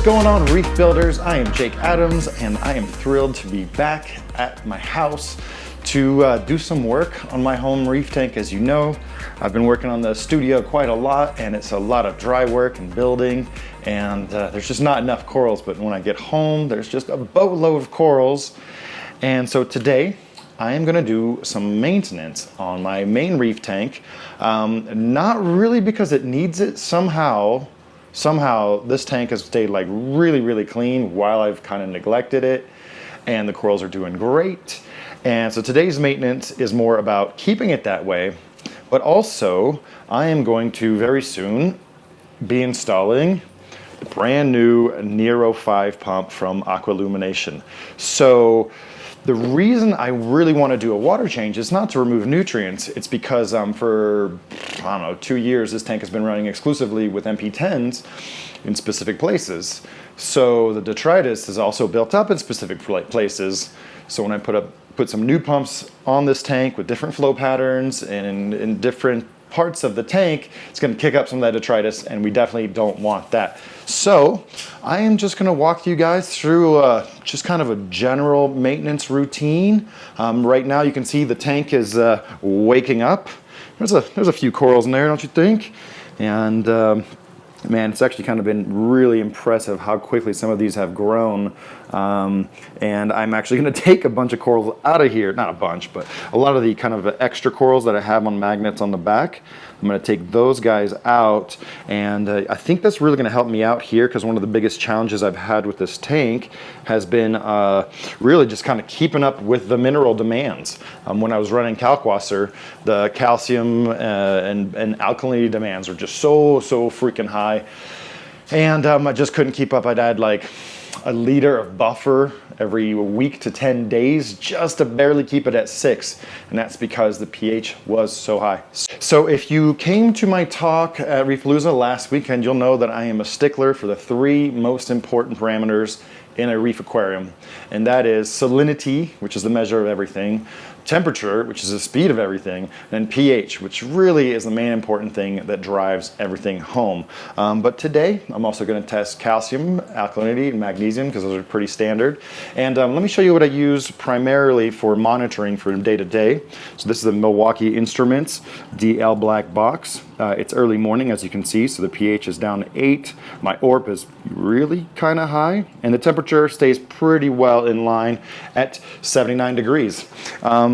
going on, Reef Builders? I am Jake Adams, and I am thrilled to be back at my house to do some work on my home reef tank. As you know, I've been working on the studio quite a lot, and it's a lot of dry work and building, and there's just not enough corals. But when I get home, there's just a boatload of corals. And so today, I am gonna do some maintenance on my main reef tank. Not really because it needs it. Somehow this tank has stayed like really clean while I've kind of neglected it, and the corals are doing great. And so today's maintenance is more about keeping it that way, but also I am going to very soon be installing the brand new Nero 5 pump from Aqualumination. So the reason I really want to do a water change is not to remove nutrients. It's because for, I don't know, 2 years, this tank has been running exclusively with MP10s in specific places. So the detritus is also built up in specific places. So when I put some new pumps on this tank with different flow patterns and in different parts of the tank, it's going to kick up some of that detritus, and we definitely don't want that. So I am just going to walk you guys through just kind of a general maintenance routine. Right now you can see the tank is waking up. There's a few corals in there, don't you think? And man, it's actually kind of been really impressive how quickly some of these have grown. And I'm actually going to take a bunch of corals out of here. Not a bunch, but a lot of the kind of extra corals that I have on magnets on the back. I'm going to take those guys out, and I think that's really going to help me out here, because one of the biggest challenges I've had with this tank has been really just kind of keeping up with the mineral demands. When I was running Kalkwasser, the calcium and alkalinity demands were just so freaking high, and I just couldn't keep up. I'd add like a liter of buffer every week to 10 days just to barely keep it at 6, and that's because the pH was so high. So if you came to my talk at Reefpalooza last weekend, you'll know that I am a stickler for the 3 most important parameters in a reef aquarium, and that is salinity, which is the measure of everything, temperature, which is the speed of everything, and pH, which really is the main important thing that drives everything home. But today, I'm also going to test calcium, alkalinity, and magnesium, because those are pretty standard. And let me show you what I use primarily for monitoring from day to day. So this is the Milwaukee Instruments DL Black box. It's early morning, as you can see, so the pH is down to 8. My ORP is really kind of high, and the temperature stays pretty well in line at 79 degrees.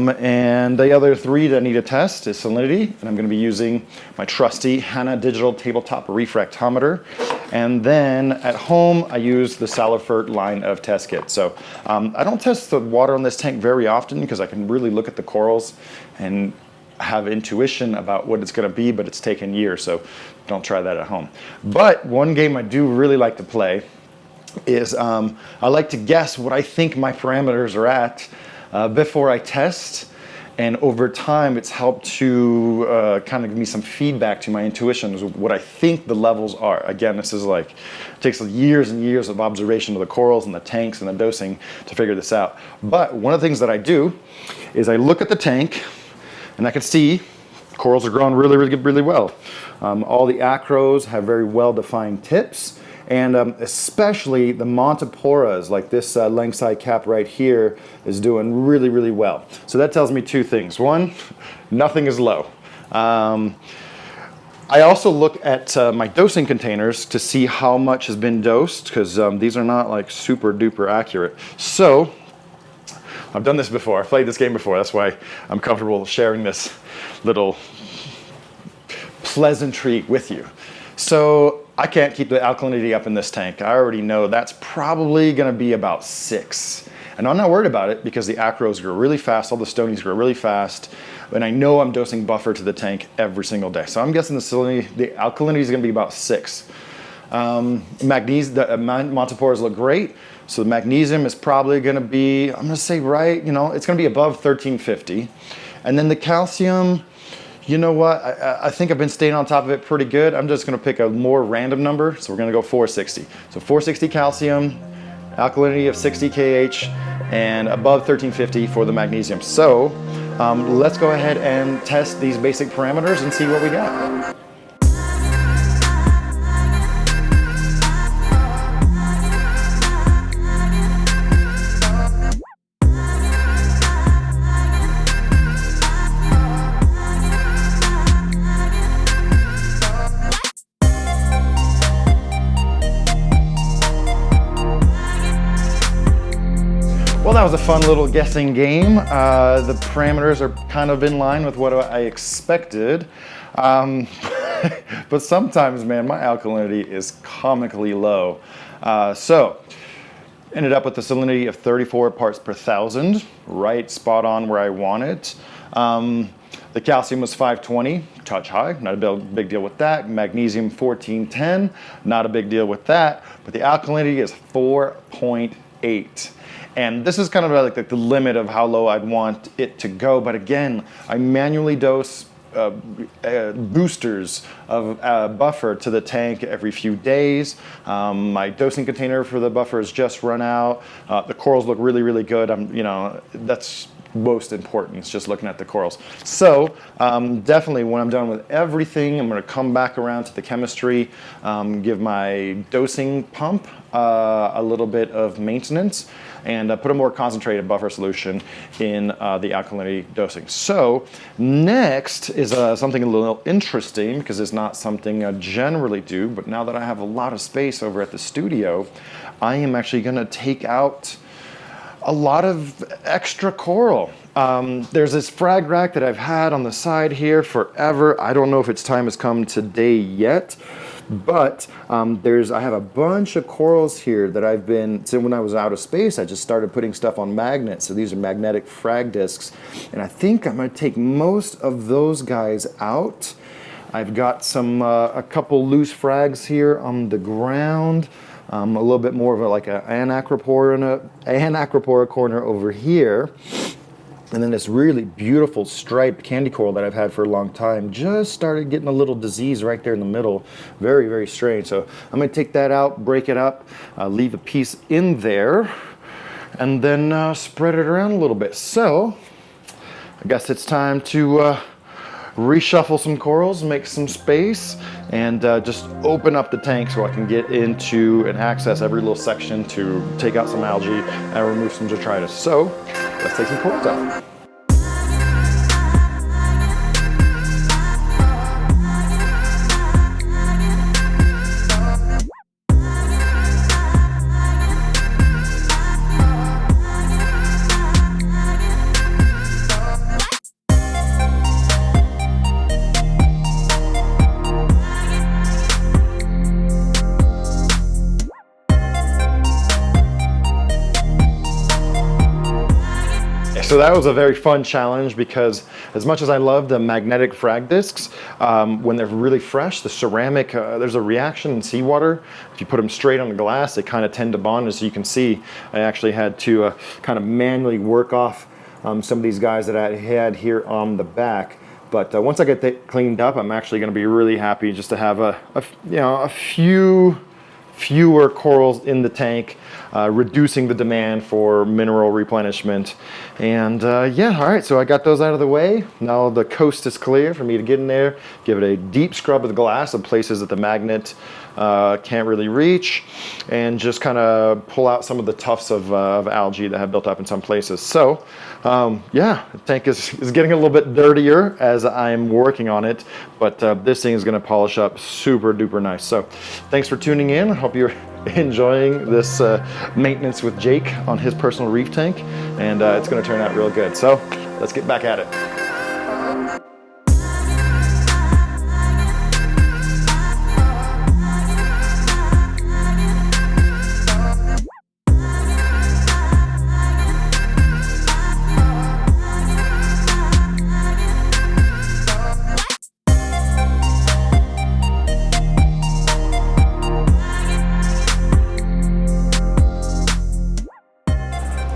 And the other 3 that I need to test is salinity, and I'm going to be using my trusty Hanna digital tabletop refractometer. And then at home, I use the Salifert line of test kits. So I don't test the water on this tank very often, because I can really look at the corals and have intuition about what it's going to be, but it's taken years, so don't try that at home. But one game I do really like to play is I like to guess what I think my parameters are at before I test, and over time it's helped to kind of give me some feedback to my intuition of what I think the levels are. Again, this is like, it takes years and years of observation of the corals and the tanks and the dosing to figure this out. But one of the things that I do is I look at the tank, and I can see corals are growing really well. All the acros have very well-defined tips, and especially the Montiporas, like this length-side cap right here, is doing really well. So that tells me 2 things. One, nothing is low. I also look at my dosing containers to see how much has been dosed, because these are not like super duper accurate. So I've done this before. I've played this game before. That's why I'm comfortable sharing this little pleasantry with you. So I can't keep the alkalinity up in this tank. I already know that's probably going to be about 6. And I'm not worried about it, because the acros grow really fast, all the stonies grow really fast, and I know I'm dosing buffer to the tank every single day. So I'm guessing the alkalinity is going to be about 6. Magnesium, the Montiporas look great. So the magnesium is probably going to be, I'm going to say right, it's going to be above 1350. And then the calcium, you know what? I think I've been staying on top of it pretty good. I'm just going to pick a more random number. So we're going to go 460. So 460 calcium, alkalinity of 60 kH, and above 1350 for the magnesium. So let's go ahead and test these basic parameters and see what we got. that was a fun little guessing game. The parameters are kind of in line with what I expected. But sometimes, man, my alkalinity is comically low. So ended up with a salinity of 34 parts per thousand, right spot on where I want it. The calcium was 520, touch high, not a big deal with that. Magnesium 1410, not a big deal with that. But the alkalinity is 4.8. And this is kind of like the limit of how low I'd want it to go. But again, I manually dose boosters of buffer to the tank every few days. My dosing container for the buffer has just run out. The corals look really, really good. That's most important. It's just looking at the corals. So definitely when I'm done with everything, I'm going to come back around to the chemistry, give my dosing pump a little bit of maintenance, and put a more concentrated buffer solution in the alkalinity dosing. So next is something a little interesting, because it's not something I generally do, but now that I have a lot of space over at the studio, I am actually going to take out a lot of extra coral. There's this frag rack that I've had on the side here forever. I don't know if its time has come today yet, but I have a bunch of corals here that I've been, so when I was out of space, I just started putting stuff on magnets. So these are magnetic frag discs, and I think I'm gonna take most of those guys out. I've got a couple loose frags here on the ground. A little bit more of an anacropora corner over here. And then this really beautiful striped candy coral that I've had for a long time just started getting a little disease right there in the middle. Very, very strange. So I'm gonna take that out, break it up, leave a piece in there, and then spread it around a little bit. So I guess it's time to reshuffle some corals, make some space, and just open up the tank so I can get into and access every little section to take out some algae and remove some detritus. So let's take some corals out. So that was a very fun challenge, because as much as I love the magnetic frag discs, when they're really fresh, the ceramic, there's a reaction in seawater. If you put them straight on the glass, they kind of tend to bond. As you can see, I actually had to kind of manually work off some of these guys that I had here on the back. But once I get that cleaned up, I'm actually going to be really happy just to have a fewer corals in the tank, reducing the demand for mineral replenishment. And yeah, all right, so I got those out of the way. Now the coast is clear for me to get in there, give it a deep scrub of the glass of places that the magnet can't really reach, and just kind of pull out some of the tufts of algae that have built up in some places. So yeah, the tank is getting a little bit dirtier as I'm working on it, but this thing is going to polish up super duper nice. So thanks for tuning in. I hope you're enjoying this maintenance with Jake on his personal reef tank, and it's going to turn out real good. So let's get back at it.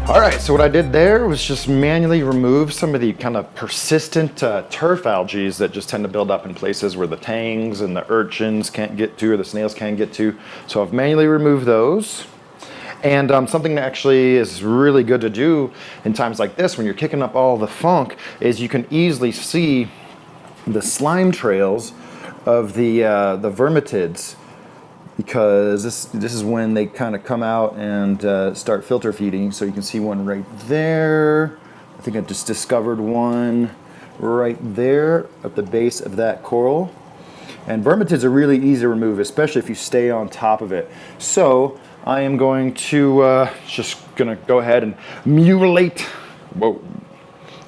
All right, so what I did there was just manually remove some of the kind of persistent turf algae that just tend to build up in places where the tangs and the urchins can't get to, or the snails can't get to. So I've manually removed those. And something that actually is really good to do in times like this, when you're kicking up all the funk, is you can easily see the slime trails of the vermitids, because this is when they kind of come out and start filter feeding. So you can see one right there. I think I just discovered one right there at the base of that coral. And vermitids are really easy to remove, especially if you stay on top of it. So I am going to just gonna go ahead and mutilate. Whoa.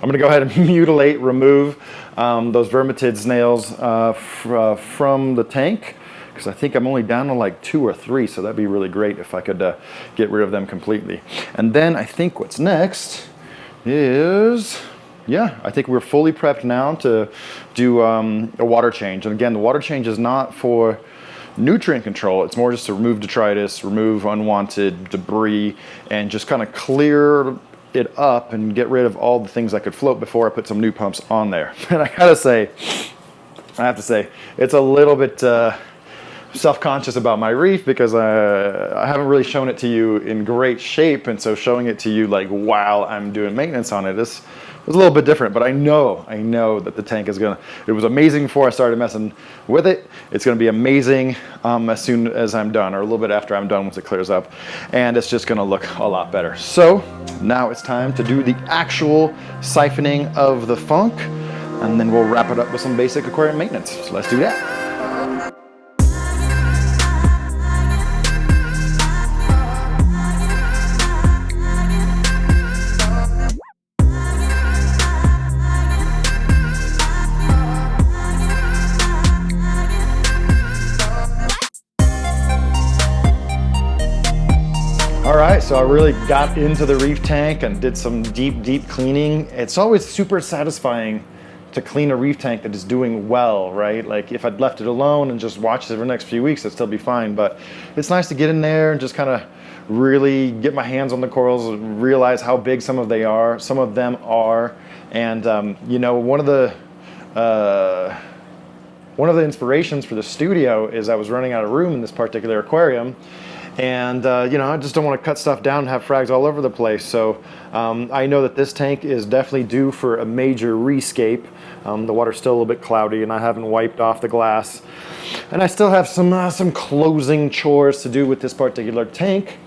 I'm gonna go ahead and mutilate, remove those vermitid snails from the tank, because I think I'm only down to like 2 or 3, so that'd be really great if I could get rid of them completely. And then I think what's next is, yeah, I think we're fully prepped now to do a water change. And again, the water change is not for nutrient control, it's more just to remove detritus, remove unwanted debris, and just kind of clear it up and get rid of all the things that could float before I put some new pumps on there. And I have to say, it's a little bit self-conscious about my Reef, because I haven't really shown it to you in great shape, and so showing it to you like while I'm doing maintenance on it is a little bit different. But I know that the tank is it was amazing before I started messing with it. It's gonna be amazing as soon as I'm done, or a little bit after I'm done once it clears up, and it's just gonna look a lot better. So now it's time to do the actual siphoning of the funk, and then we'll wrap it up with some basic aquarium maintenance. So let's do that. All right, so I really got into the Reef tank and did some deep cleaning. It's always super satisfying to clean a Reef tank that is doing well, right? Like if I'd left it alone and just watched it for the next few weeks, it'd still be fine. But it's nice to get in there and just kind of really get my hands on the corals, realize how big some of them are. And you know, one of the inspirations for the studio is I was running out of room in this particular aquarium. And you know, I just don't want to cut stuff down and have frags all over the place. So I know that this tank is definitely due for a major rescape. The water's still a little bit cloudy, and I haven't wiped off the glass. And I still have some closing chores to do with this particular tank.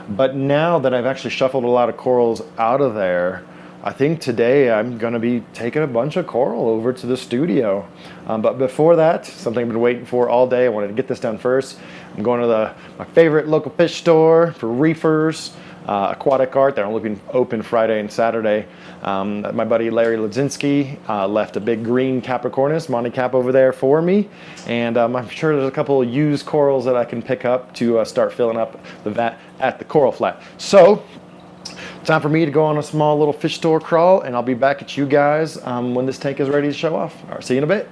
But now that I've actually shuffled a lot of corals out of there, I think today I'm gonna be taking a bunch of coral over to the studio. But before that, something I've been waiting for all day, I wanted to get this done first. I'm going to my favorite local fish store for reefers, aquatic art. They're only open Friday and Saturday. My buddy Larry Ledzinski left a big green Capricornus, Monte Cap, over there for me. And I'm sure there's a couple of used corals that I can pick up to start filling up the vat at the Coral Flat. So, time for me to go on a small little fish store crawl, and I'll be back at you guys when this tank is ready to show off. All right, see you in a bit.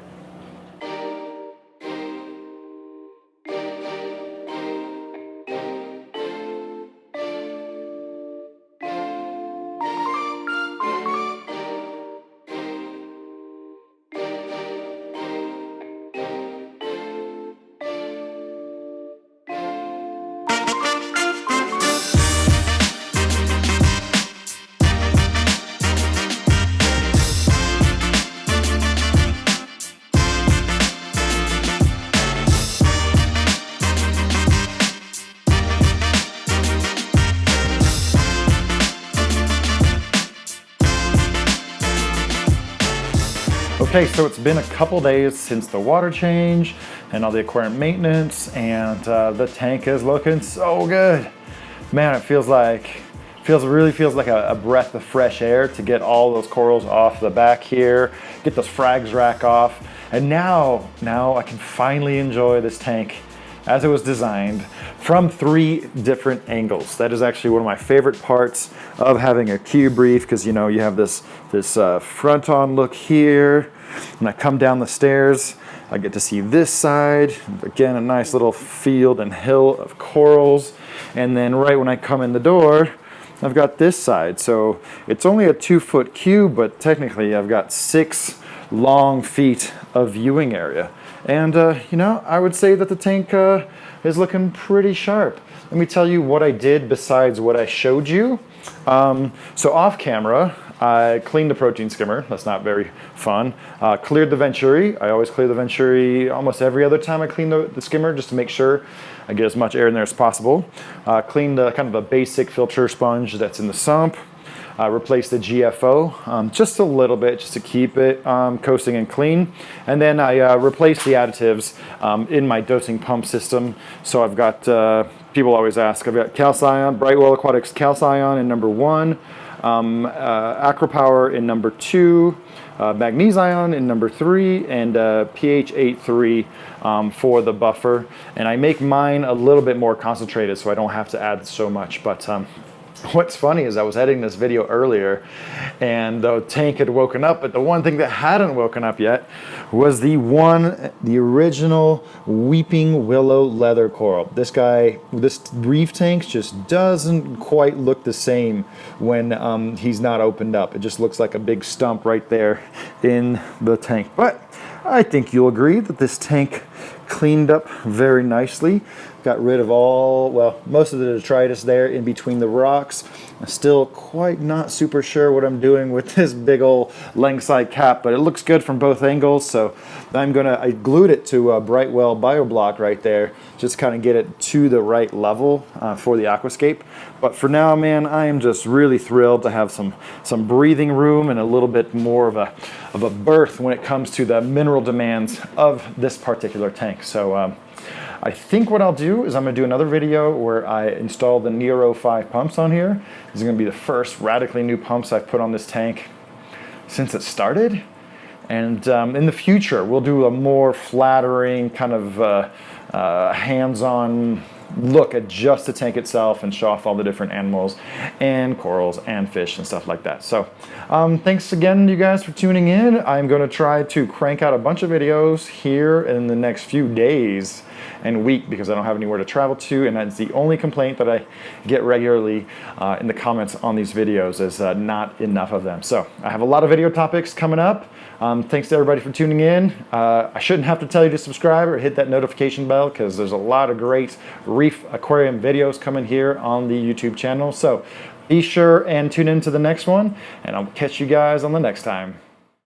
Okay, so it's been a couple days since the water change and all the aquarium maintenance, and the tank is looking so good. Man, it really feels like a breath of fresh air to get all those corals off the back here, get those frags rack off, and now I can finally enjoy this tank as it was designed from 3 different angles. That is actually one of my favorite parts of having a cube reef, because you know, you have this front on look here. When I come down the stairs, I get to see this side. Again, a nice little field and hill of corals. And then right when I come in the door, I've got this side. So it's only a 2-foot cube, but technically I've got 6 long feet of viewing area. And you know, I would say that the tank is looking pretty sharp. Let me tell you what I did besides what I showed you. So off camera, I cleaned the protein skimmer. That's not very fun. Cleared the venturi. I always clear the venturi almost every other time I clean the skimmer, just to make sure I get as much air in there as possible. Cleaned kind of a basic filter sponge that's in the sump. replace the GFO just a little bit, just to keep it coasting and clean. And then I replace the additives in my dosing pump system. So I've got, people always ask, I've got Calcion, Brightwell Aquatics Calcion in number 1, Acropower in number 2, Magnesion in number 3, and pH 8.3 for the buffer. And I make mine a little bit more concentrated so I don't have to add so much. But what's funny is I was editing this video earlier and the tank had woken up, but the one thing that hadn't woken up yet was the original Weeping Willow leather coral. This reef tank just doesn't quite look the same when he's not opened up. It just looks like a big stump right there in the tank. But I think you'll agree that this tank cleaned up very nicely. Got rid of most of the detritus there in between the rocks. I'm still quite not super sure what I'm doing with this big old Langside cap, but it looks good from both angles. So I glued it to a Brightwell BioBlock right there, just kind of get it to the right level for the aquascape. But for now, man, I am just really thrilled to have some breathing room and a little bit more of a berth when it comes to the mineral demands of this particular tank. So I think what I'll do is I'm going to do another video where I install the Nero 5 pumps on here. These are going to be the first radically new pumps I've put on this tank since it started. And in the future, we'll do a more flattering kind of hands-on look at just the tank itself and show off all the different animals and corals and fish and stuff like that. So thanks again, you guys, for tuning in. I'm going to try to crank out a bunch of videos here in the next few days and week because I don't have anywhere to travel to, and that's the only complaint that I get regularly in the comments on these videos is not enough of them. So I have a lot of video topics coming up. Thanks to everybody for tuning in. I shouldn't have to tell you to subscribe or hit that notification bell because there's a lot of great reef aquarium videos coming here on the YouTube channel. So be sure and tune in to the next one, and I'll catch you guys on the next time.